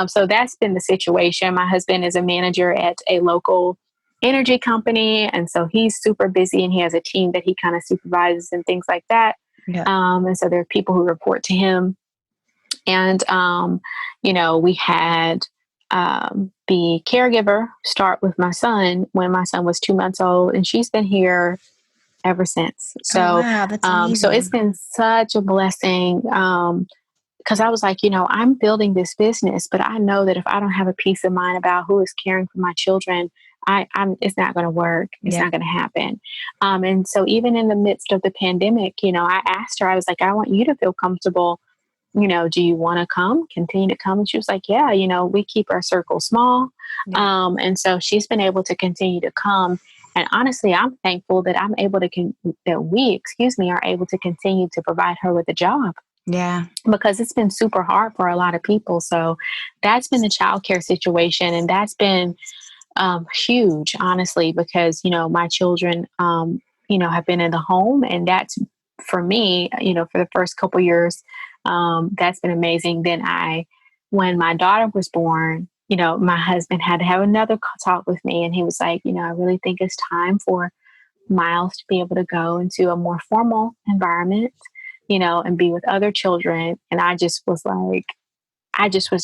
so that's been the situation. My husband is a manager at a local energy company. And so he's super busy and he has a team that he kind of supervises and things like that. Yeah. And so there are people who report to him. And, we had the caregiver start with my son when my son was 2 months old, and she's been here ever since. So, that's amazing. So it's been such a blessing. Because I was like, I'm building this business, but I know that if I don't have a peace of mind about who is caring for my children, it's not going to work. It's not going to happen. And so even in the midst of the pandemic, I asked her, I was like, I want you to feel comfortable. Do you want to continue to come? And she was like, yeah, we keep our circle small. Yeah. And so she's been able to continue to come. And honestly, I'm thankful that we are able to continue to provide her with a job. Yeah. Because it's been super hard for a lot of people. So that's been the childcare situation. And that's been huge, honestly, because, my children, have been in the home. And that's for me, for the first couple years, that's been amazing. Then when my daughter was born, my husband had to have another talk with me. And he was like, I really think it's time for Miles to be able to go into a more formal environment, and be with other children. And I just was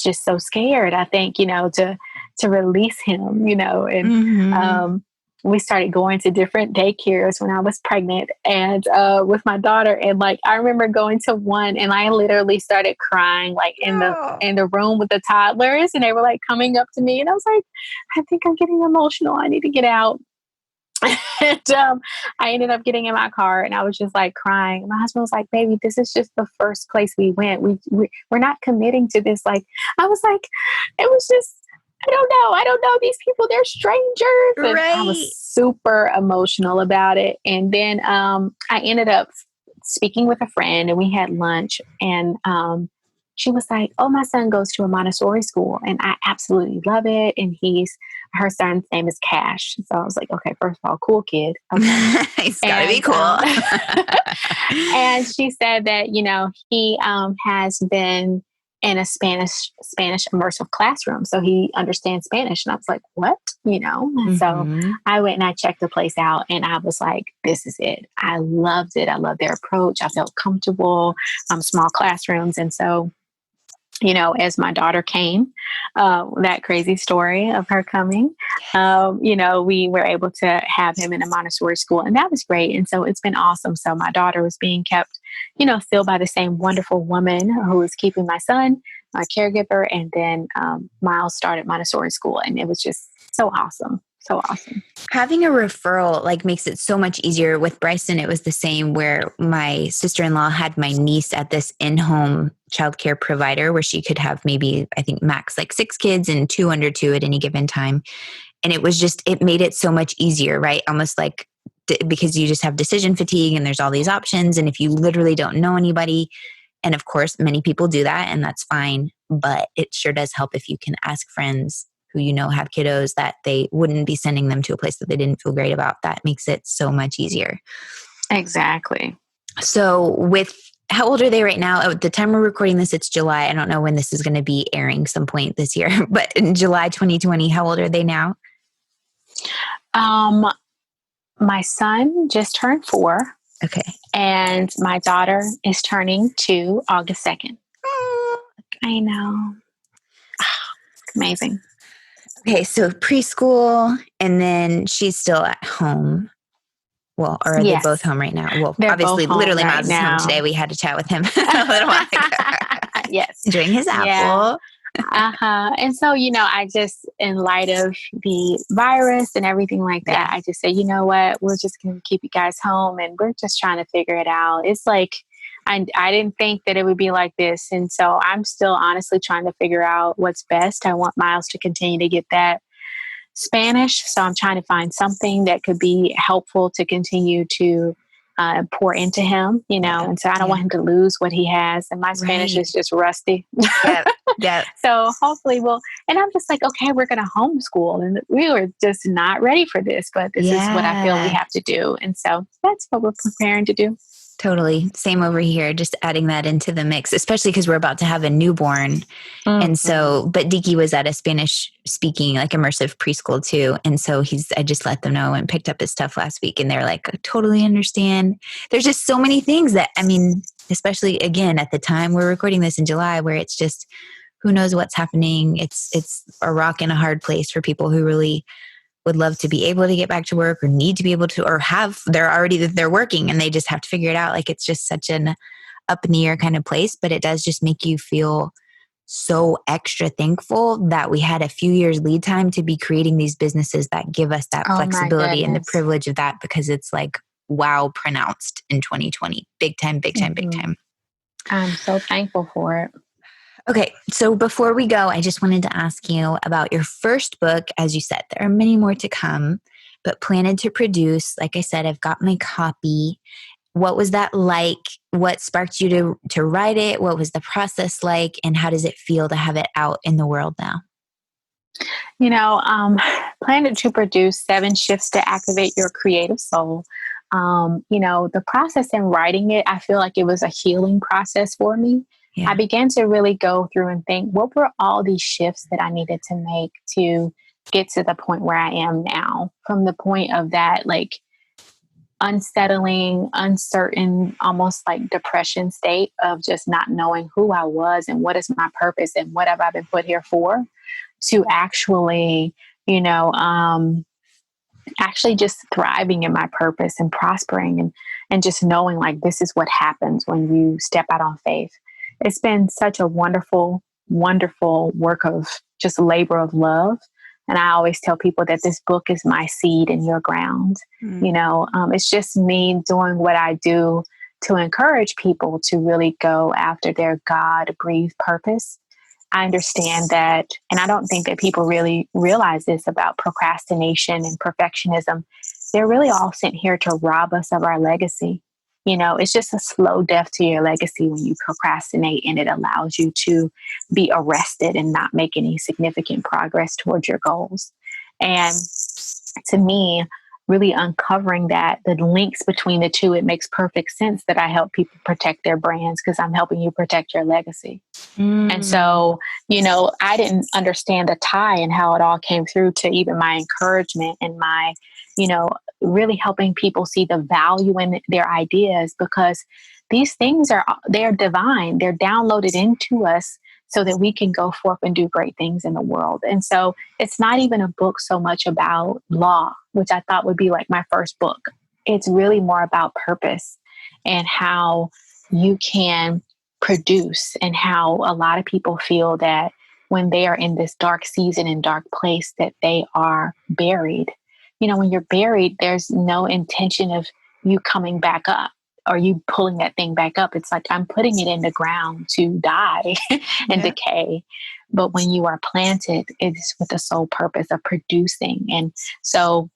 just so scared, I think, to release him, and we started going to different daycares when I was pregnant and with my daughter. And I remember going to one and I literally started crying in the room with the toddlers, and they were coming up to me, and I was like, I think I'm getting emotional. I need to get out. And I ended up getting in my car and I was just crying. My husband was like, baby, this is just the first place we went. We're not committing to this. I was like, it was just, I don't know these people. They're strangers. And right. I was super emotional about it. And then I ended up speaking with a friend and we had lunch, and she was like, oh, my son goes to a Montessori school and I absolutely love it. And her son's name is Cash. So I was like, okay, first of all, cool kid. Okay. He's gotta be cool. And she said that, he has been in a Spanish immersive classroom. So he understands Spanish. And I was like, what? So I went and I checked the place out and I was like, this is it. I loved it. I loved their approach. I felt comfortable, small classrooms. And so, as my daughter came, that crazy story of her coming, we were able to have him in a Montessori school, and that was great. And so it's been awesome. So my daughter was being kept, still by the same wonderful woman who was keeping my son, my caregiver. And then Miles started Montessori school, and it was just so awesome. So awesome. Having a referral makes it so much easier. With Bryson, it was the same, where my sister-in-law had my niece at this in-home childcare provider where she could have maybe, I think, max 6 kids and 2 under 2 at any given time. And it made it so much easier, right? Almost because you just have decision fatigue and there's all these options. And if you literally don't know anybody, and of course, many people do that and that's fine, but it sure does help if you can ask friends who have kiddos that they wouldn't be sending them to a place that they didn't feel great about. That makes it so much easier. Exactly. So with how old are they right now? At the time we're recording this, it's July. I don't know when this is going to be airing some point this year, but in July 2020, how old are they now? My son just turned 4. Okay. And my daughter is turning 2 August 2nd. I know. Amazing. Okay, so preschool, and then she's still at home. Well, or are they both home right now? Well, They're obviously, both home literally, right Miles is home now. today. We had to chat with him a little while ago. Yes. Enjoying his apple. And so, I just, in light of the virus and everything like that, I just said, you know what, we're just going to keep you guys home and we're just trying to figure it out. It's like, I didn't think that it would be like this. And so I'm still honestly trying to figure out what's best. I want Miles to continue to get that Spanish. So I'm trying to find something that could be helpful to continue to pour into him, and so I don't want him to lose what he has. And my Spanish is just rusty. Yeah. So hopefully and I'm just like, okay, we're going to homeschool. And we were just not ready for this, but this is what I feel we have to do. And so that's what we're preparing to do. Totally. Same over here. Just adding that into the mix, especially because we're about to have a newborn. And so, but Diki was at a Spanish speaking, like immersive preschool too. And so I just let them know and picked up his stuff last week. And they're like, I totally understand. There's just so many things that, especially again, at the time we're recording this in July, where it's just, who knows what's happening. It's a rock and a hard place for people who really would love to be able to get back to work or need to be able to, or they're working and they just have to figure it out. Like it's just such an up in the air kind of place, but it does just make you feel so extra thankful that we had a few years lead time to be creating these businesses that give us that flexibility and the privilege of that, because it's like, wow, pronounced in 2020. Big time, big time, big time. I'm so thankful for it. Okay, so before we go, I just wanted to ask you about your first book. As you said, there are many more to come, but planning to produce. Like I said, I've got my copy. What was that like? What sparked you to write it? What was the process like? And how does it feel to have it out in the world now? Planning to produce 7 shifts to activate your creative soul. The process in writing it, I feel like it was a healing process for me. Yeah. I began to really go through and think, what were all these shifts that I needed to make to get to the point where I am now? From the point of that, like, unsettling, uncertain, almost like depression state of just not knowing who I was and what is my purpose and what have I been put here for, to actually, actually just thriving in my purpose and prospering and just knowing like this is what happens when you step out on faith. It's been such a wonderful, wonderful work of just labor of love. And I always tell people that this book is my seed in your ground. It's just me doing what I do to encourage people to really go after their God-breathed purpose. I understand that, and I don't think that people really realize this about procrastination and perfectionism. They're really all sent here to rob us of our legacy. It's just a slow death to your legacy when you procrastinate, and it allows you to be arrested and not make any significant progress towards your goals. And to me, really uncovering the links between the two, it makes perfect sense that I help people protect their brands because I'm helping you protect your legacy. And so, I didn't understand the tie and how it all came through to even my encouragement and my, really helping people see the value in their ideas, because these things they're divine. They're downloaded into us so that we can go forth and do great things in the world. And so it's not even a book so much about law, which I thought would be like my first book. It's really more about purpose and how you can produce, and how a lot of people feel that when they are in this dark season and dark place that they are buried. When you're buried, there's no intention of you coming back up or you pulling that thing back up. It's like, I'm putting it in the ground to die and decay. But when you are planted, it's with the sole purpose of producing. And so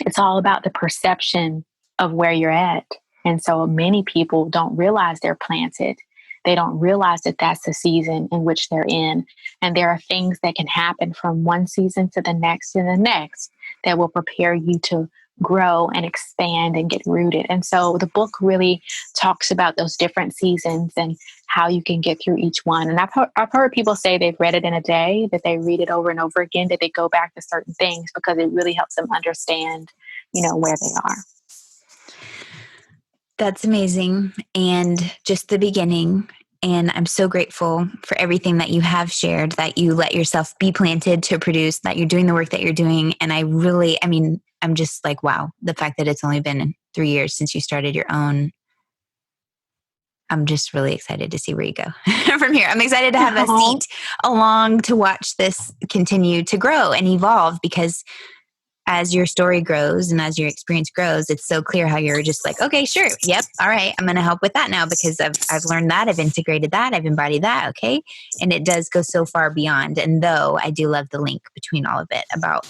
it's all about the perception of where you're at. And so many people don't realize they're planted. They don't realize that that's the season in which they're in. And there are things that can happen from one season to the next and the next that will prepare you to grow and expand and get rooted. And so the book really talks about those different seasons and how you can get through each one. And I've heard people say they've read it in a day, that they read it over and over again, that they go back to certain things because it really helps them understand, where they are. That's amazing. And just the beginning. And I'm so grateful for everything that you have shared, that you let yourself be planted to produce, that you're doing the work that you're doing. And I'm just like, wow, the fact that it's only been 3 years since you started your own. I'm just really excited to see where you go from here. I'm excited to have a seat along to watch this continue to grow and evolve, because as your story grows and as your experience grows, it's so clear how you're just like, okay, sure. Yep. All right. I'm going to help with that now because I've learned that. I've integrated that. I've embodied that. Okay. And it does go so far beyond. And though I do love the link between all of it about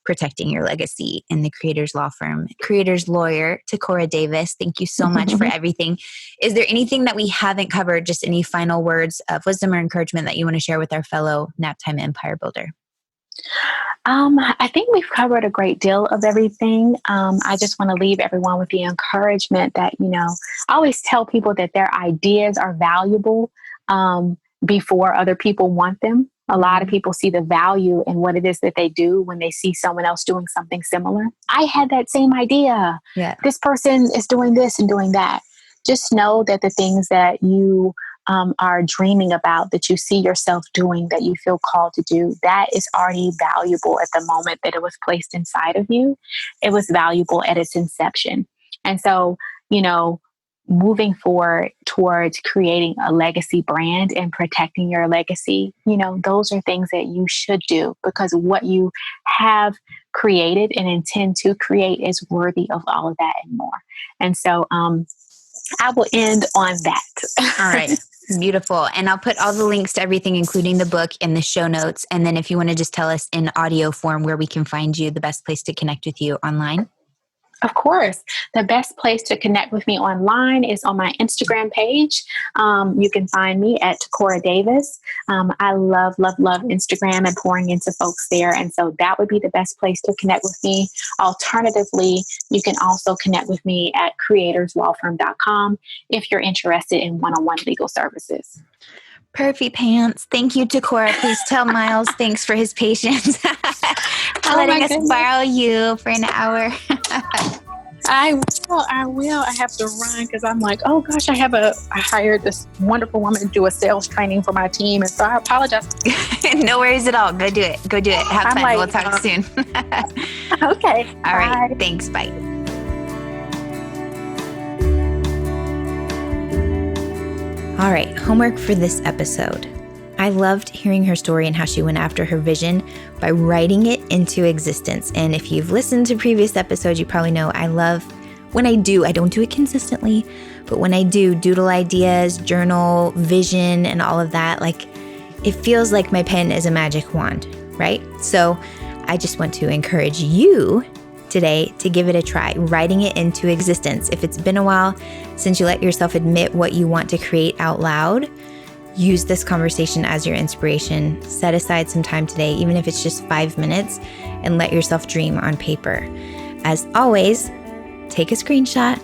protecting your legacy in the Creators Law Firm, Creators Lawyer, Ticora Davis. Thank you so much for everything. Is there anything that we haven't covered? Just any final words of wisdom or encouragement that you want to share with our fellow Naptime Empire Builder? I think we've covered a great deal of everything. I just want to leave everyone with the encouragement that, I always tell people that their ideas are valuable before other people want them. A lot of people see the value in what it is that they do when they see someone else doing something similar. I had that same idea. Yeah. This person is doing this and doing that. Just know that the things that you are dreaming about, that you see yourself doing, that you feel called to do, that is already valuable at the moment that it was placed inside of you. It was valuable at its inception. And so, moving forward towards creating a legacy brand and protecting your legacy, those are things that you should do, because what you have created and intend to create is worthy of all of that and more. And so I will end on that. All right. Beautiful. And I'll put all the links to everything, including the book, in the show notes. And then if you want to just tell us in audio form where we can find you, the best place to connect with you online. Of course. The best place to connect with me online is on my Instagram page. You can find me at Ticora Davis. I love Instagram and pouring into folks there. And so that would be the best place to connect with me. Alternatively, you can also connect with me at creatorslawfirm.com if you're interested in one-on-one legal services. Perfect pants. Thank you, Ticora. Please tell Miles thanks for his patience. Letting us borrow you for an hour. I will. I have to run because I'm like, oh gosh, I hired this wonderful woman to do a sales training for my team. And so I apologize. No worries at all. Go do it. Have fun. We'll talk soon. Okay. All right. Thanks. Bye. All right, homework for this episode. I loved hearing her story and how she went after her vision by writing it into existence. And if you've listened to previous episodes, you probably know I love when I don't do it consistently, but when I do doodle ideas, journal, vision, and all of that, it feels like my pen is a magic wand, right? So I just want to encourage you today to give it a try, writing it into existence. If it's been a while since you let yourself admit what you want to create out loud, use this conversation as your inspiration. Set aside some time today, even if it's just 5 minutes, and let yourself dream on paper. As always, take a screenshot,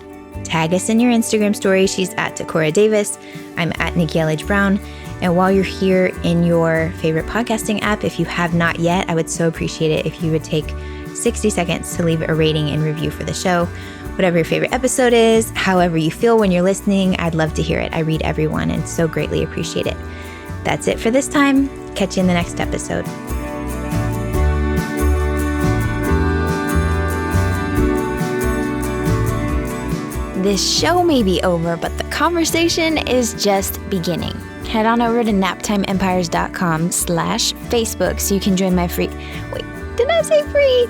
tag us in your Instagram story. She's at Ticora Davis. I'm at Nikki L.H. Brown. And while you're here in your favorite podcasting app, if you have not yet, I would so appreciate it if you would take 60 seconds to leave a rating and review for the show. Whatever your favorite episode is, however you feel when you're listening, I'd love to hear it. I read everyone and so greatly appreciate it. That's it for this time. Catch you in the next episode. This show may be over, but the conversation is just beginning. Head on over to naptimeempires.com/Facebook so you can join my free... Wait, did I say free?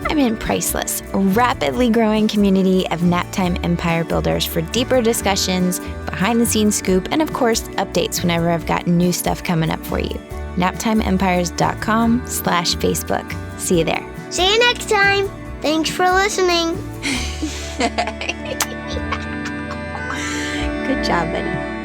I meant priceless, rapidly growing community of Naptime Empire builders for deeper discussions, behind-the-scenes scoop, and of course, updates whenever I've got new stuff coming up for you. naptimeempires.com/Facebook. See you there. See you next time. Thanks for listening. Good job, buddy.